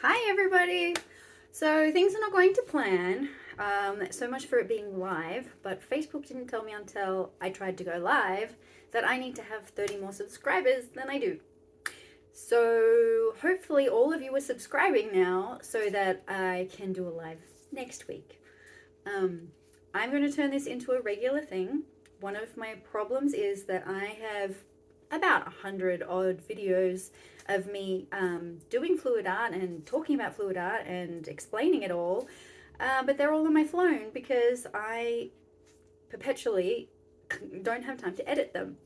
Hi everybody! So things are not going to plan, so much for it being live, but Facebook didn't tell me until I tried to go live that I need to have 30 more subscribers than I do. So hopefully all of you are subscribing now so that I can do a live next week. I'm going to turn this into a regular thing. One of my problems is that I have about 100 odd videos of me doing fluid art and talking about fluid art and explaining it all, but they're all on my phone because I perpetually don't have time to edit them.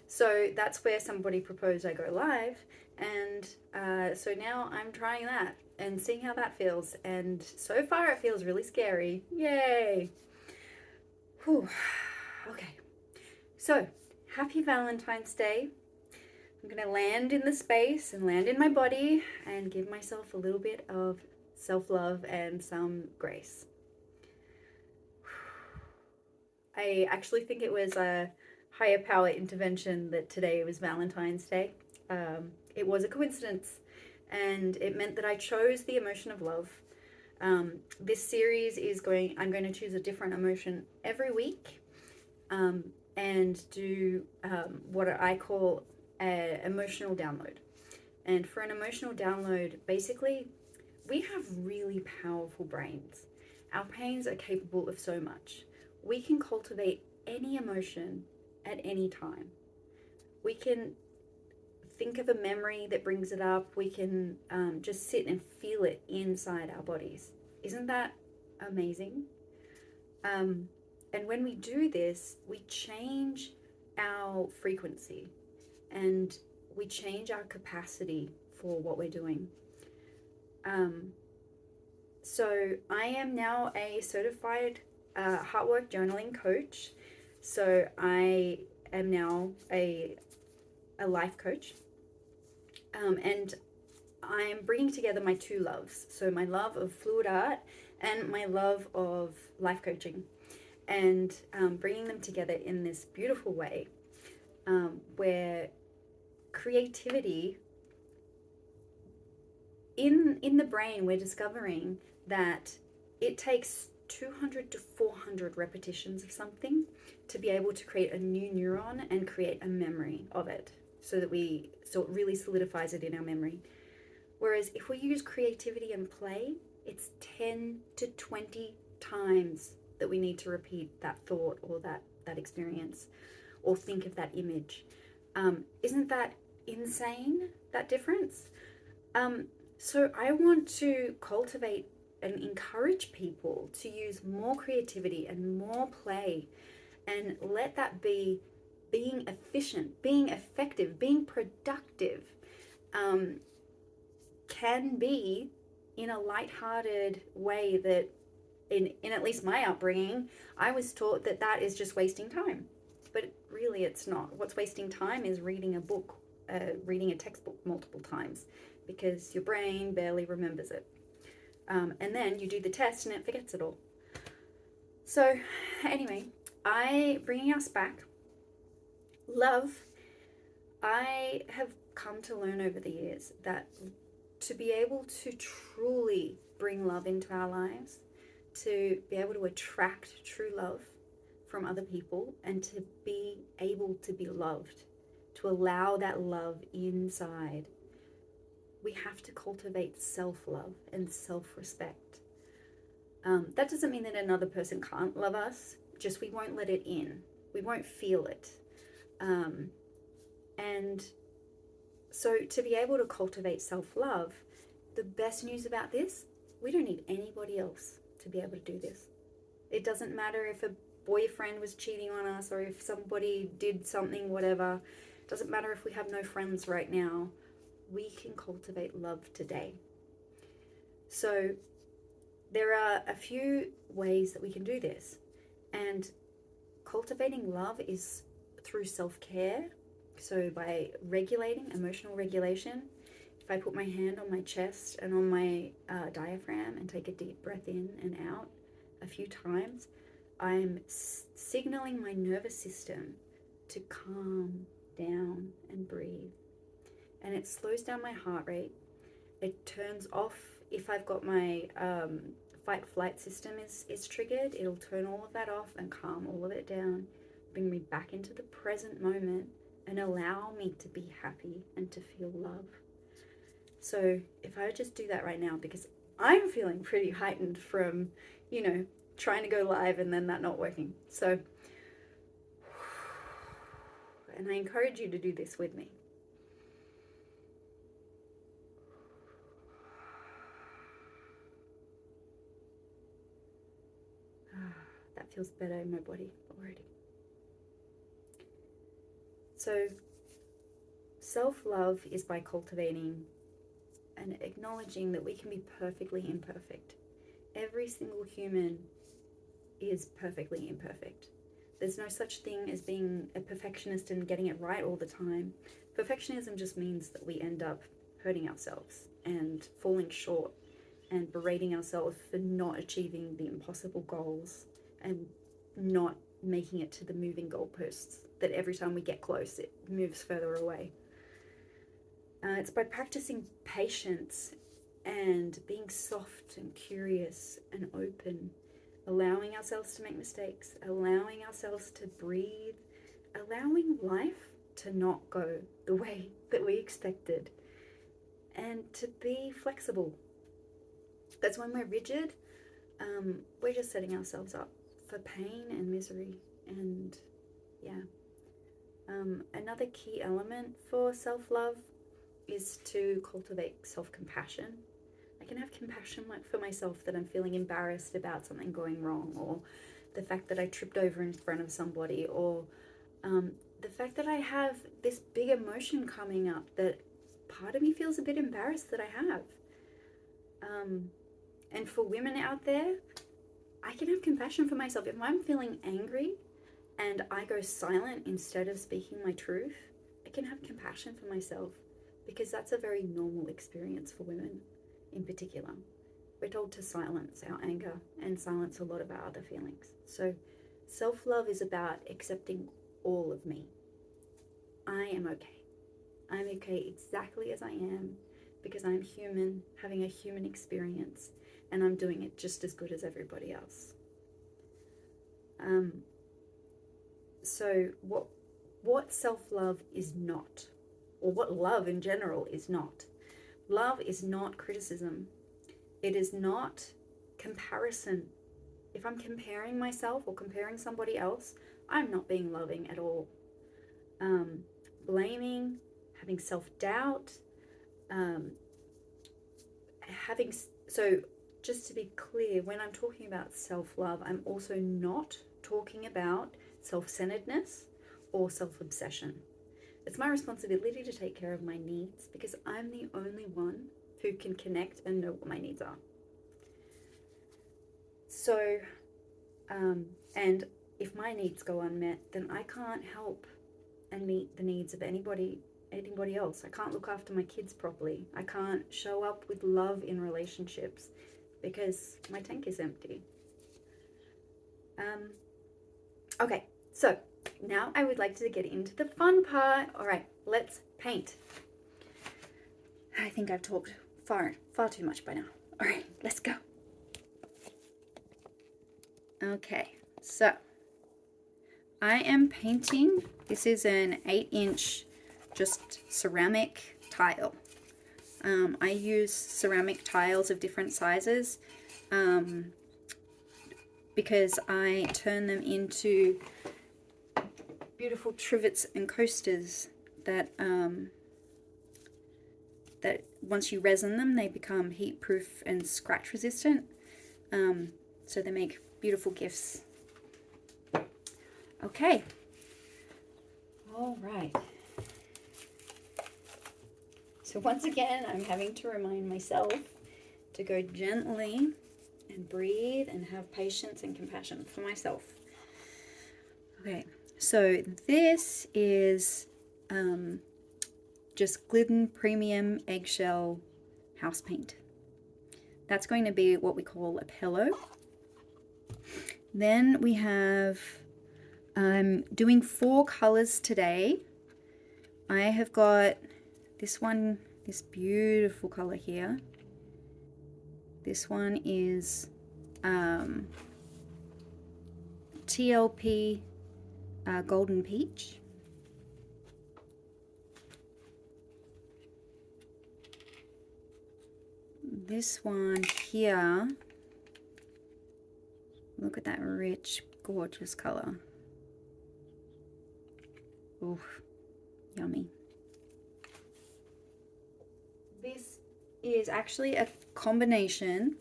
So that's where somebody proposed I go live, and so now I'm trying that and seeing how that feels. And so far, it feels really scary. Yay! Whew. Okay, so happy Valentine's Day. I'm going to land in the space and land in my body and give myself a little bit of self love and some grace. I actually think it was a higher power intervention that today was Valentine's Day. It was a coincidence, and it meant that I chose the emotion of love. This series I'm going to choose a different emotion every week, and do what I call an emotional download. And for an emotional download, basically, we have really powerful brains. Our brains are capable of so much. We can cultivate any emotion at any time. We can think of a memory that brings it up. We can just sit and feel it inside our bodies. Isn't that amazing? And when we do this, we change our frequency and we change our capacity for what we're doing. So I am now a certified heartwork journaling coach. So I am now a life coach. And I am bringing together my two loves. So my love of fluid art and my love of life coaching, and bringing them together in this beautiful way, where creativity in the brain, we're discovering that it takes 200 to 400 repetitions of something to be able to create a new neuron and create a memory of it, so it really solidifies it in our memory. Whereas if we use creativity and play, it's 10 to 20 times that we need to repeat that thought or that experience or think of that image. Isn't that insane, that difference? So I want to cultivate and encourage people to use more creativity and more play, and let that be being efficient, being effective, being productive, can be in a lighthearted way that in at least my upbringing, I was taught that is just wasting time. But really it's not. What's wasting time is reading a book, reading a textbook multiple times, because your brain barely remembers it. And then you do the test and it forgets it all. So anyway, bringing us back, love, I have come to learn over the years that to be able to truly bring love into our lives, to be able to attract true love from other people, and to be able to be loved, to allow that love inside, we have to cultivate self-love and self-respect. That doesn't mean that another person can't love us, just we won't let it in. We won't feel it. And so to be able to cultivate self-love, the best news about this, we don't need anybody else to be able to do this. It doesn't matter if a boyfriend was cheating on us or if somebody did something, whatever. It doesn't matter if we have no friends right now. We can cultivate love today. So there are a few ways that we can do this. And cultivating love is through self-care. So by regulating, emotional regulation. If I put my hand on my chest and on my diaphragm and take a deep breath in and out a few times, I'm signaling my nervous system to calm down and breathe. And it slows down my heart rate. It turns off If I've got my fight flight system is triggered, it'll turn all of that off and calm all of it down, bring me back into the present moment and allow me to be happy and to feel love. So if I would just do that right now, because I'm feeling pretty heightened from, you know, trying to go live and then that not working. So, and I encourage you to do this with me. That feels better in my body already. So self-love is by cultivating and acknowledging that we can be perfectly imperfect. Every single human is perfectly imperfect. There's no such thing as being a perfectionist and getting it right all the time. Perfectionism just means that we end up hurting ourselves and falling short and berating ourselves for not achieving the impossible goals and not making it to the moving goalposts that every time we get close, it moves further away. It's by practicing patience and being soft and curious and open, allowing ourselves to make mistakes, allowing ourselves to breathe, allowing life to not go the way that we expected, and to be flexible. Because when we're rigid, we're just setting ourselves up for pain and misery. And yeah, another key element for self-love is to cultivate self-compassion. I can have compassion for myself that I'm feeling embarrassed about something going wrong, or the fact that I tripped over in front of somebody, or the fact that I have this big emotion coming up that part of me feels a bit embarrassed that I have. And for women out there, I can have compassion for myself. If I'm feeling angry and I go silent instead of speaking my truth, I can have compassion for myself, because that's a very normal experience for women in particular. We're told to silence our anger and silence a lot of our other feelings. So self-love is about accepting all of me. I am okay. I'm okay exactly as I am, because I'm human, having a human experience, and I'm doing it just as good as everybody else. So what self-love is not, or what love in general is not. Love is not criticism. It is not comparison. If I'm comparing myself or comparing somebody else, I'm not being loving at all. Blaming, having self-doubt, so just to be clear, when I'm talking about self-love, I'm also not talking about self-centeredness or self-obsession. It's my responsibility to take care of my needs, because I'm the only one who can connect and know what my needs are. So, and if my needs go unmet, then I can't help and meet the needs of anybody else. I can't look after my kids properly. I can't show up with love in relationships because my tank is empty. Okay, so now I would like to get into the fun part. All right, let's paint. I think I've talked far too much by now. All right, let's go. Okay, so I am painting. This is an 8-inch just ceramic tile. I use ceramic tiles of different sizes because I turn them into beautiful trivets and coasters that that once you resin them, they become heat proof and scratch resistant. So they make beautiful gifts. Okay. All right. So once again, I'm having to remind myself to go gently and breathe and have patience and compassion for myself. Okay, so this is just Glidden Premium Eggshell House Paint. That's going to be what we call a pillow. Then we have, I'm doing 4 colors today. I have got this one, this beautiful color here. This one is TLP Golden Peach. This one here, look at that rich, gorgeous color. Ooh, yummy. This is actually a combination.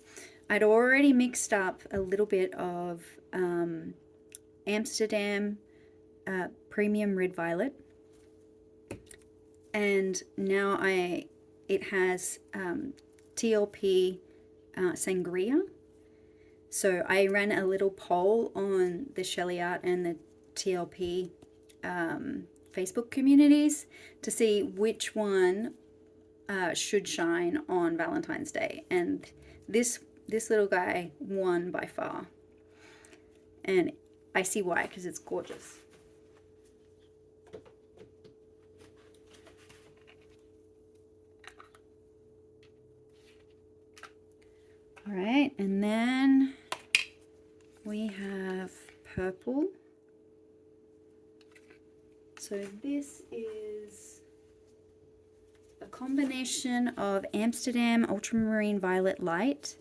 I'd already mixed up a little bit of Amsterdam Premium Red Violet, and now it has TLP Sangria. So I ran a little poll on the Shelly Art and the TLP Facebook communities to see which one should shine on Valentine's Day, and this little guy won by far, and I see why, because it's gorgeous. All right, and then we have purple. So this is a combination of Amsterdam Ultramarine Violet Light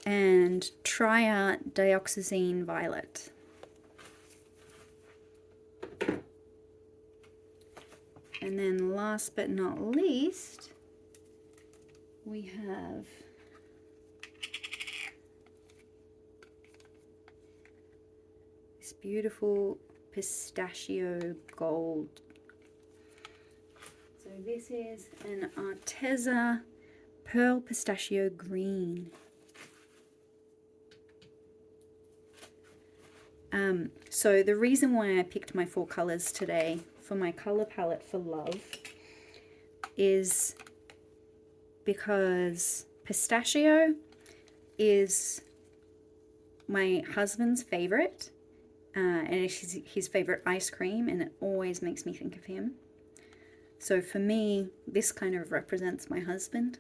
and Triart Dioxazine Violet. And then last but not least, we have this beautiful pistachio gold. So this is an Arteza Pearl Pistachio Green. So the reason why I picked my 4 colors today for my color palette for love is because pistachio is my husband's favorite, and it's his favorite ice cream, and it always makes me think of him. So for me, this kind of represents my husband.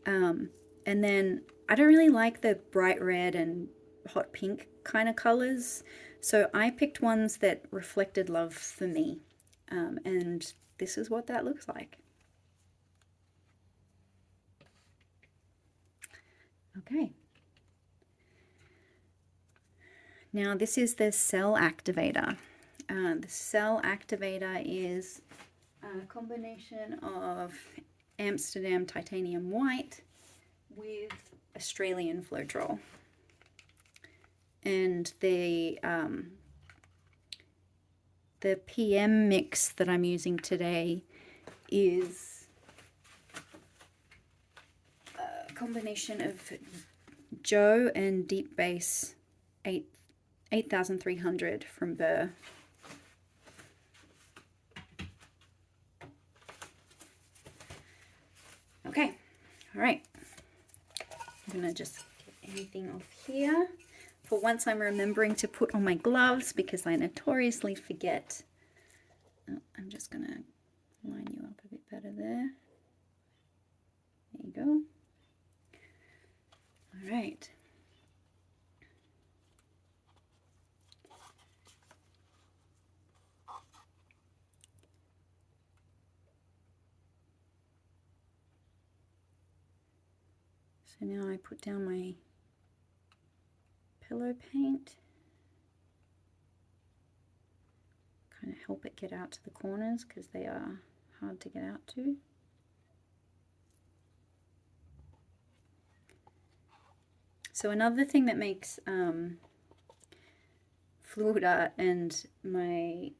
And then I don't really like the bright red and hot pink kind of colors, so I picked ones that reflected love for me, and this is what that looks like. Okay. Now this is the cell activator. The cell activator is a combination of Amsterdam Titanium White with Australian Floetrol. And the PM mix that I'm using today is a combination of Joe and Deep Bass 8300 from Burr. Okay, all right. I'm gonna just get anything off here. For once, I'm remembering to put on my gloves because I notoriously forget. Oh, I'm just gonna line you up a bit better there. There you go. All right. So now I put down my pillow paint, kind of help it get out to the corners because they are hard to get out to. So another thing that makes fluid art and my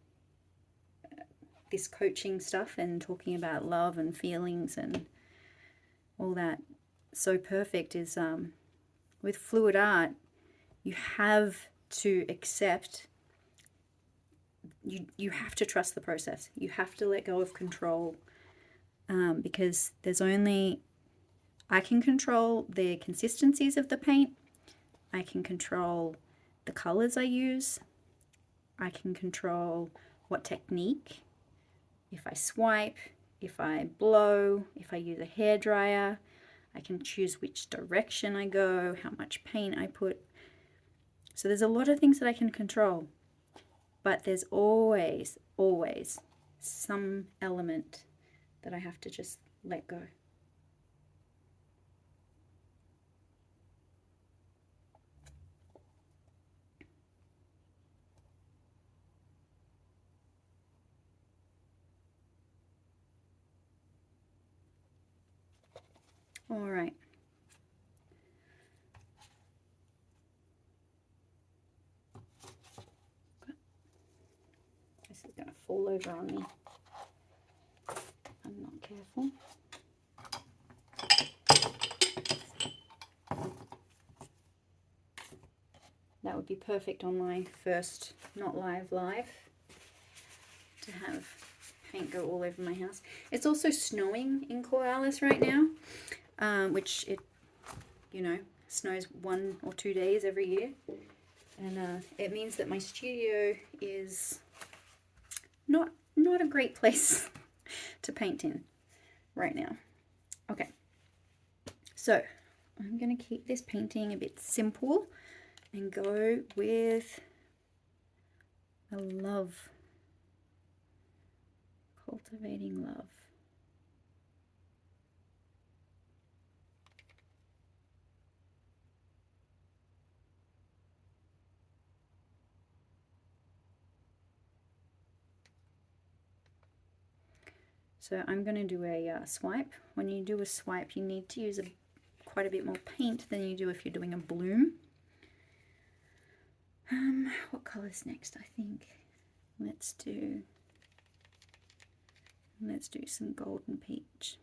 this coaching stuff and talking about love and feelings and all that so perfect is with fluid art, you have to accept, you have to trust the process. You have to let go of control, because there's only, I can control the consistencies of the paint. I can control the colors I use. I can control what technique, if I swipe, if I blow, if I use a hairdryer. I can choose which direction I go, how much paint I put. So there's a lot of things that I can control, but there's always, always some element that I have to just let go. All right. This is going to fall over on me. I'm not careful. That would be perfect on my first not live to have paint go all over my house. It's also snowing in Corvallis right now, which it, you know, snows 1 or 2 days every year. And it means that my studio is not a great place to paint in right now. Okay, so I'm going to keep this painting a bit simple and go with a love. Cultivating love. So I'm going to do a swipe. When you do a swipe, you need to use quite a bit more paint than you do if you're doing a bloom. What color's next? I think let's do some golden peach.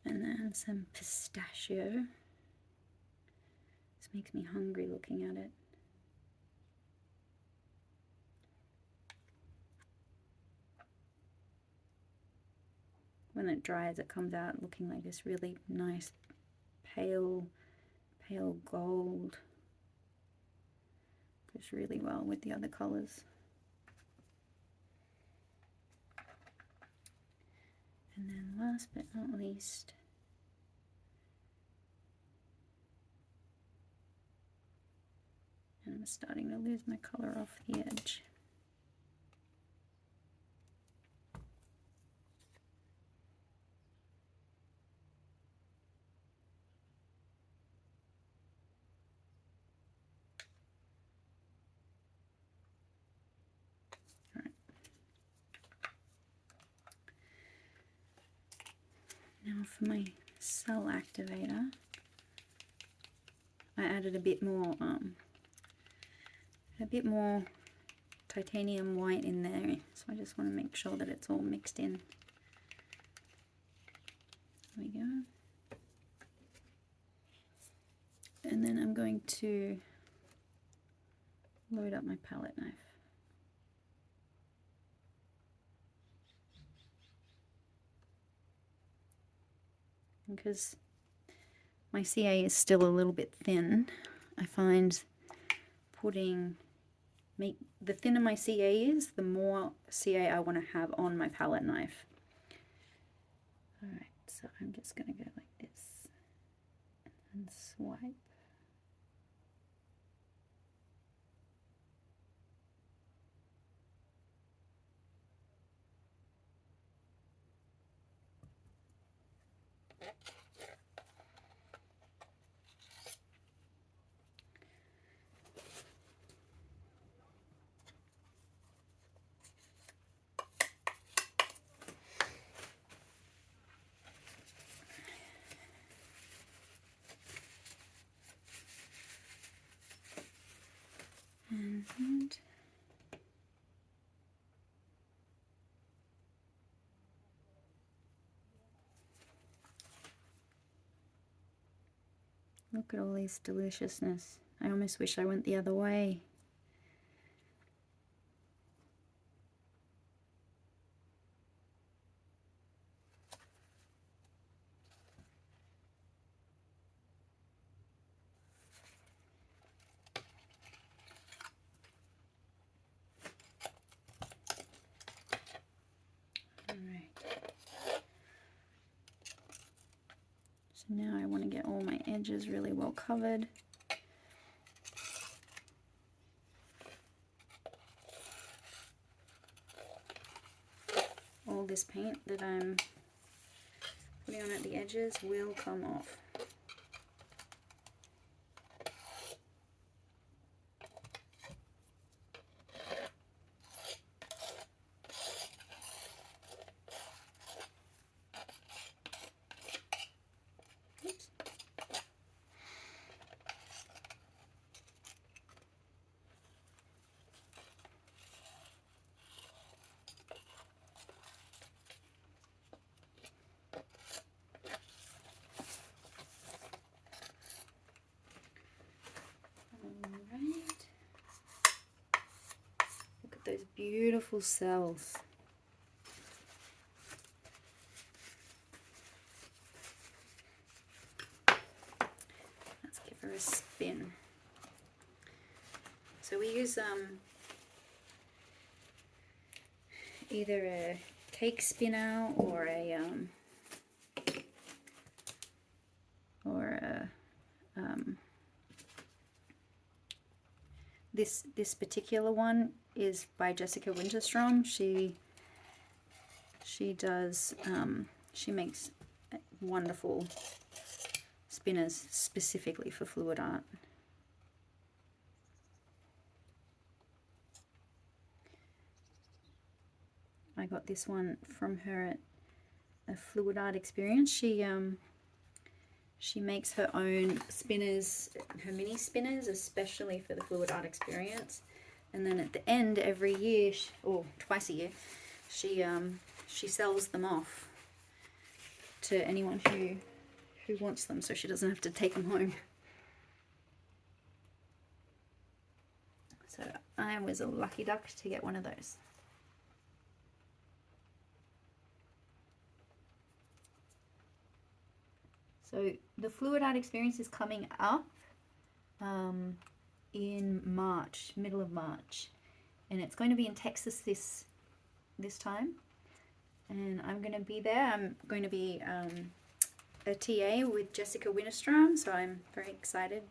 And then some pistachio. This makes me hungry looking at it. When it dries, it comes out looking like this really nice pale gold. Goes really well with the other colors. And then last but not least, and I'm starting to lose my color off the edge. All right. Now for my cell activator, I added a bit more titanium white in there, so I just want to make sure that it's all mixed in. There we go. And then I'm going to load up my palette knife. Because my CA is still a little bit thin, I find the thinner my CA is, the more CA I want to have on my palette knife. Alright, so I'm just going to go like this and swipe. And look at all this deliciousness. I almost wish I went the other way. So now I want to get all my edges really well covered. All this paint that I'm putting on at the edges will come off. Oops. Look at those beautiful cells. Let's give her a spin. So we use either a cake spinner or a this particular one is by Jessica Winterstrom. She does she makes wonderful spinners specifically for fluid art. I got this one from her at a fluid art experience. She makes her own spinners, her mini spinners, especially for the fluid art experience. And then at the end, every year, or twice a year, she sells them off to anyone who wants them, so she doesn't have to take them home. So I was a lucky duck to get one of those. So the fluid art experience is coming up in March, middle of March, and it's going to be in Texas this time, and I'm going to be there. I'm going to be a TA with Jessica Winterstrom, so I'm very excited,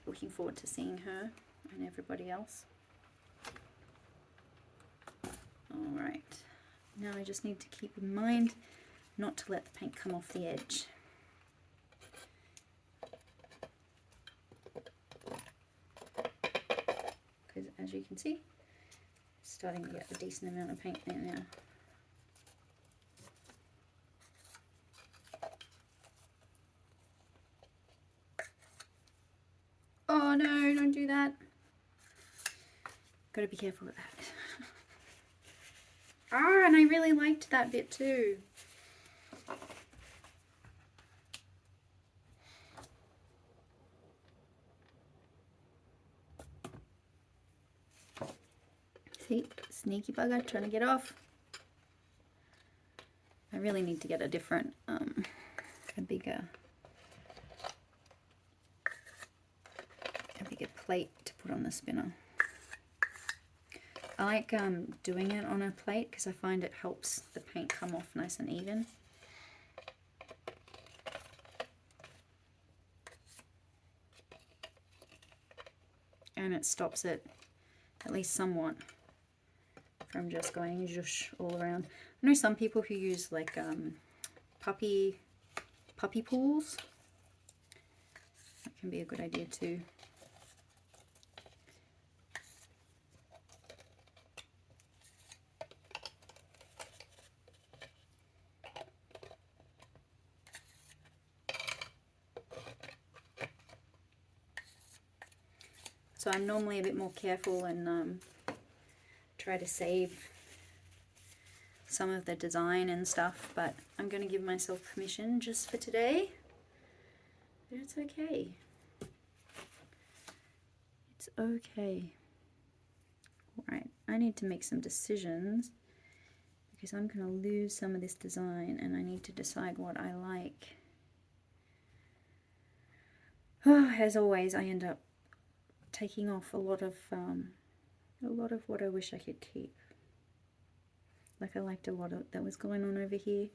looking forward to seeing her and everybody else. All right, now I just need to keep in mind not to let the paint come off the edge. Because as you can see, it's starting to get a decent amount of paint there now. Oh no, don't do that. Gotta be careful with that. Ah, and I really liked that bit too. See, sneaky bugger trying to get off. I really need to get a different, a bigger plate to put on the spinner. I like doing it on a plate because I find it helps the paint come off nice and even. And it stops it, at least somewhat, from just going zhoosh all around. I know some people who use like puppy pools. That can be a good idea too. So I'm normally a bit more careful and try to save some of the design and stuff, but I'm going to give myself permission just for today. But it's okay. It's okay. Alright, I need to make some decisions because I'm going to lose some of this design and I need to decide what I like. As always, I end up taking off a lot of what I wish I could keep. Like I liked a lot of that was going on over here.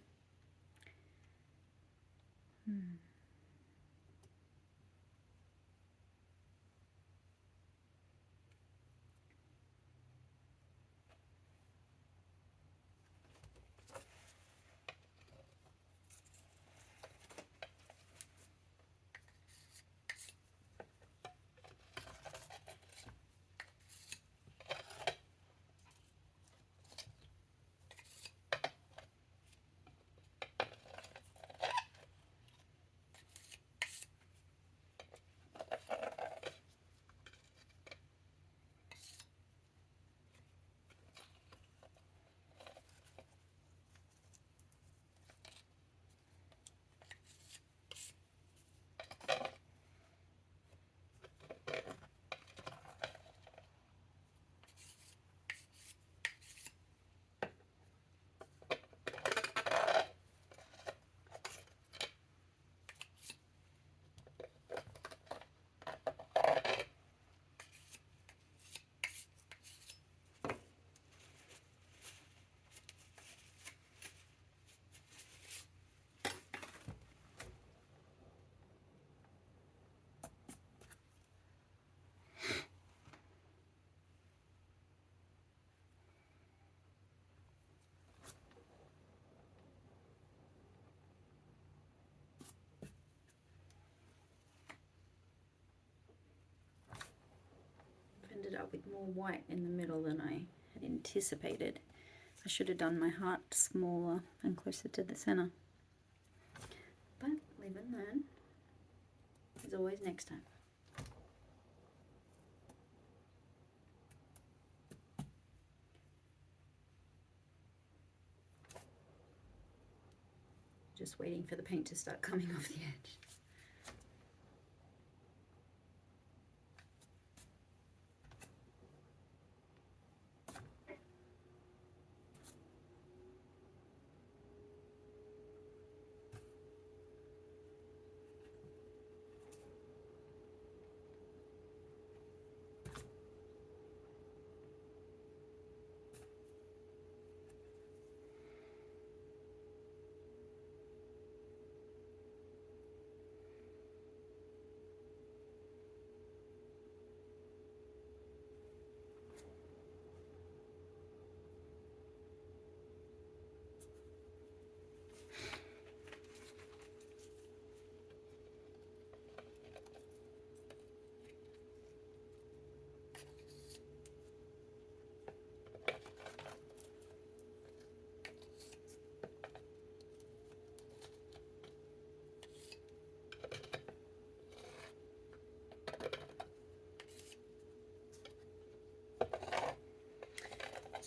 up with more white in the middle than I had anticipated. I should have done my heart smaller and closer to the center. But live and learn. There's always next time. Just waiting for the paint to start coming off the edge.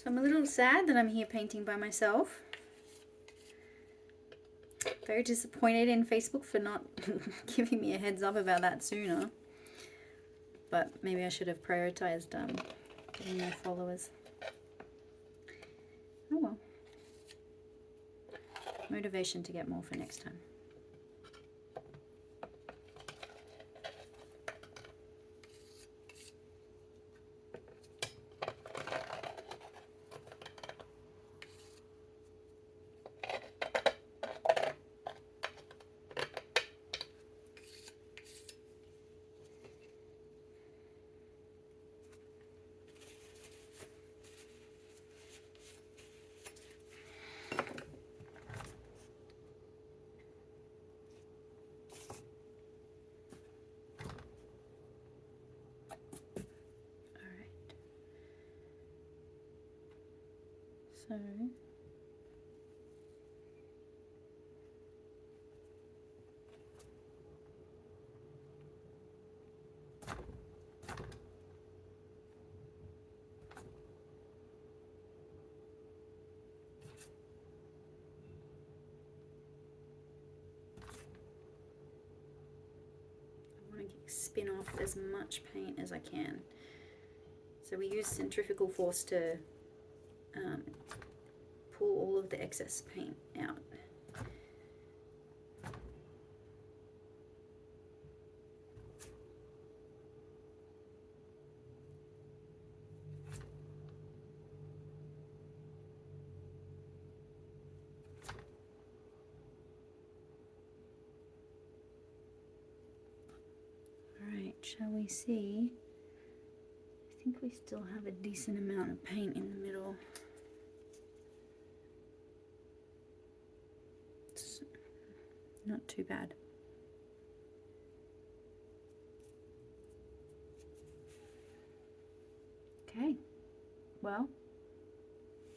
So I'm a little sad that I'm here painting by myself. Very disappointed in Facebook for not giving me a heads up about that sooner. But maybe I should have prioritized getting more followers. Oh well. Motivation to get more for next time. So I want to spin off as much paint as I can. So we use centrifugal force to pull all of the excess paint out. Alright, shall we see? I think we still have a decent amount of paint in the middle. It's not too bad. Okay, well,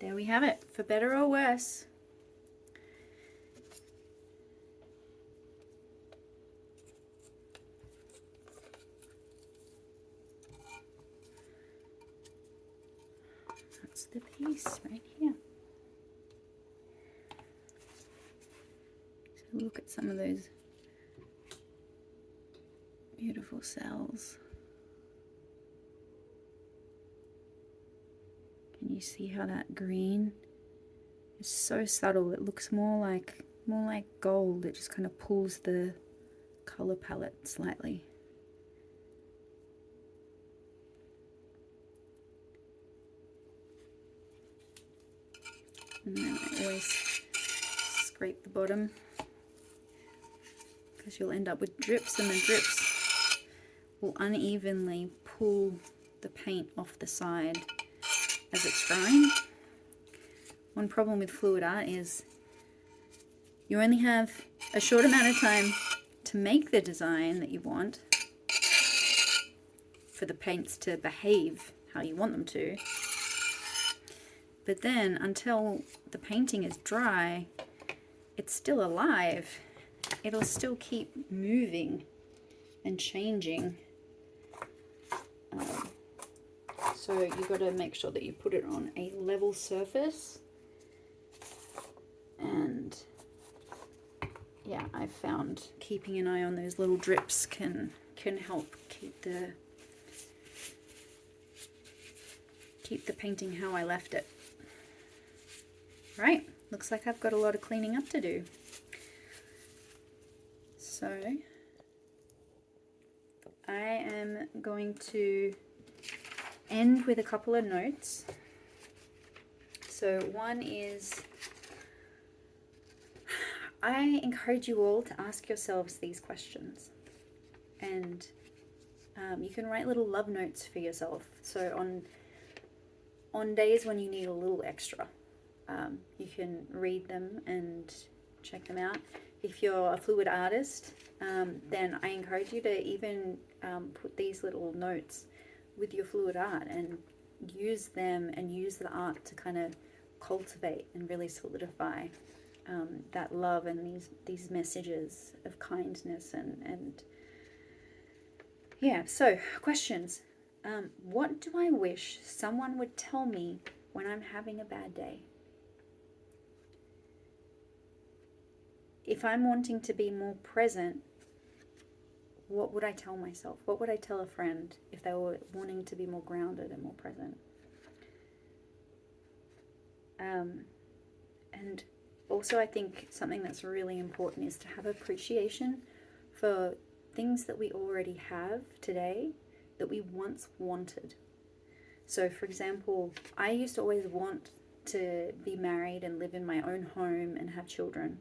there we have it, for better or worse. That's the piece right here. So look at some of those beautiful cells. Can you see how that green is so subtle? It looks more like gold. It just kind of pulls the color palette slightly. And then I always scrape the bottom because you'll end up with drips, and the drips will unevenly pull the paint off the side as it's drying. One problem with fluid art is you only have a short amount of time to make the design that you want for the paints to behave how you want them to. But then until the painting is dry, it's still alive. It'll still keep moving and changing. So you've got to make sure that you put it on a level surface. And yeah, I've found keeping an eye on those little drips can help keep the painting how I left it. Right, looks like I've got a lot of cleaning up to do. So I am going to end with a couple of notes. So one is, I encourage you all to ask yourselves these questions, and you can write little love notes for yourself. So on days when you need a little extra, you can read them and check them out. If you're a fluid artist, then I encourage you to even put these little notes with your fluid art and use them and use the art to kind of cultivate and really solidify that love and these messages of kindness and yeah. So questions. What do I wish someone would tell me when I'm having a bad day? If I'm wanting to be more present, what would I tell myself? What would I tell a friend if they were wanting to be more grounded and more present? And also I think something that's really important is to have appreciation for things that we already have today that we once wanted. So for example, I used to always want to be married and live in my own home and have children.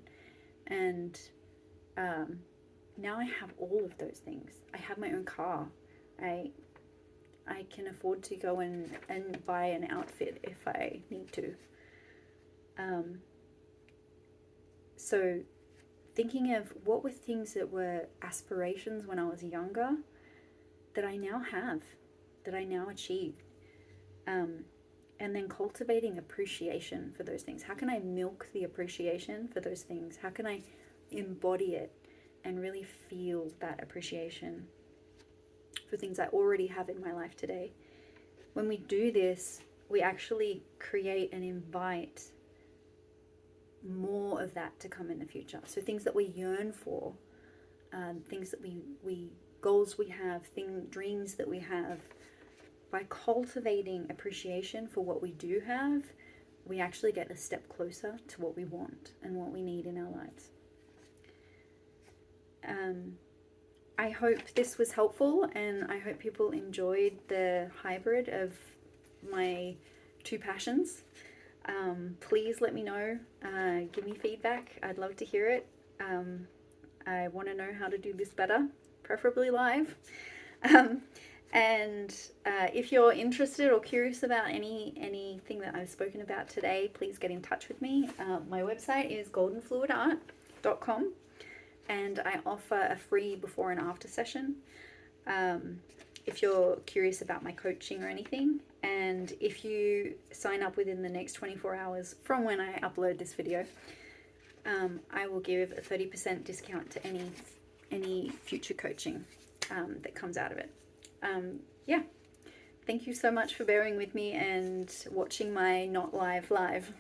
And now I have all of those things. I have my own car. I can afford to go and buy an outfit if I need to. So thinking of what were things that were aspirations when I was younger that I now have, that I now achieve. And then cultivating appreciation for those things. How can I milk the appreciation for those things? How can I embody it and really feel that appreciation for things I already have in my life today? When we do this, we actually create and invite more of that to come in the future. So things that we yearn for, things that we goals we have, dreams that we have. By cultivating appreciation for what we do have, we actually get a step closer to what we want and what we need in our lives. I hope this was helpful, and I hope people enjoyed the hybrid of my two passions. Please let me know, give me feedback. I'd love to hear it. I want to know how to do this better, preferably live. And if you're interested or curious about anything that I've spoken about today, please get in touch with me. My website is goldenfluidart.com, and I offer a free before and after session if you're curious about my coaching or anything. And if you sign up within the next 24 hours from when I upload this video, I will give a 30% discount to any future coaching that comes out of it. Yeah, thank you so much for bearing with me and watching my not live.